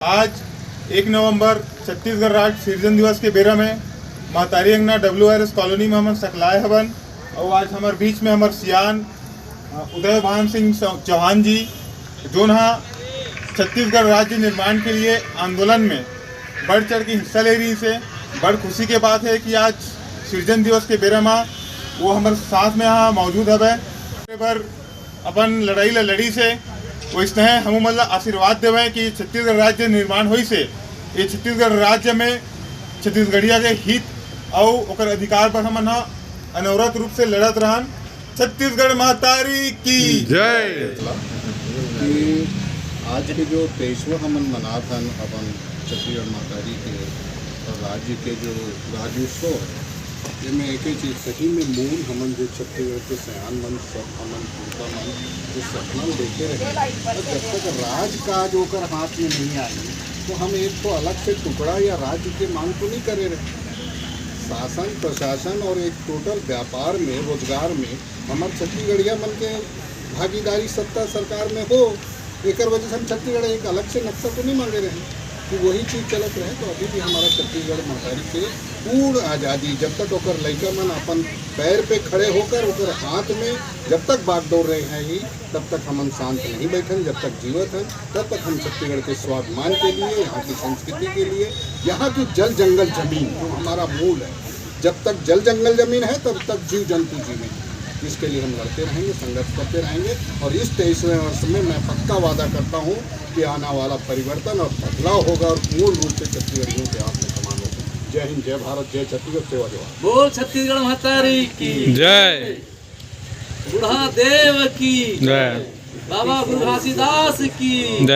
आज 1 नवंबर छत्तीसगढ़ राज्य सृजन दिवस के बेरा में महतारी अंगना WRS कॉलोनी में हम सकलाए हवन और आज हमारे बीच में हमारे सियान उदय भान सिंह चौहान जी जो ना छत्तीसगढ़ राज्य निर्माण के लिए आंदोलन में बढ़ चढ़ के हिस्सा ले रही से बड़ खुशी के बात है कि आज सृजन दिवस के बेरा में वो हमारे साथ में यहाँ मौजूद है। पर अपन लड़ाई लड़ी से वो इस तरह हम मतलब आशीर्वाद देवे कि छत्तीसगढ़ राज्य निर्माण हुई से ये छत्तीसगढ़ राज्य में छत्तीसगढ़िया के हित और ओकर अधिकार पर हम अनवरत रूप से लड़त रहन। छत्तीसगढ़ महतारी की जय। कि आज के जो 23वां हमन मनात हन अपन छत्तीसगढ़ महतारी के राज्य के जो राज्योत्सव है जिसमें एक ही चीज़ सही में मूल हमन जो छत्तीसगढ़ के सयान मन सब हमन पूरा मन जो सपना देखे रहे तो जब तक राज काज होकर हाथ में नहीं आई तो हम एक तो अलग से टुकड़ा या राज्य के मांग तो नहीं करे रहे। शासन प्रशासन और एक टोटल व्यापार में रोजगार में हमारे छत्तीसगढ़िया मन के भागीदारी सत्ता सरकार में हो एक वजह से हम छत्तीसगढ़ एक अलग से नक्शा तो नहीं मांगे रहे कि वही चीज़ चलत रहे। तो अभी भी हमारा छत्तीसगढ़ महतारी के पूर्ण आज़ादी जब तक ओकर लड़का मन अपन पैर पे खड़े होकर ओकर हाथ में जब तक बागडोर रहे हैं ही तब तक हम शांत नहीं बैठे। जब तक जीवित हैं तब तक हम छत्तीसगढ़ के स्वाभिमान के लिए यहाँ की संस्कृति के लिए यहाँ की जल जंगल जमीन जो हमारा मूल है जब तक जल जंगल जमीन है तब तक जीव जंतु जीवे। इसके लिए हम लड़ते रहेंगे संघर्ष करते रहेंगे और इस 23वें वर्ष में मैं पक्का वादा करता हूँ कि आने वाला परिवर्तन और बदलाव होगा और मूल रूप से छत्तीसगढ़ियों के आत्म समान होगा। जय हिंद, जय भारत, जय छत्तीसगढ़, सेवा जवान। बोल छत्तीसगढ़ महतारी की जय। बुढ़ा देव की जय। बाबा गुरु घासीदास की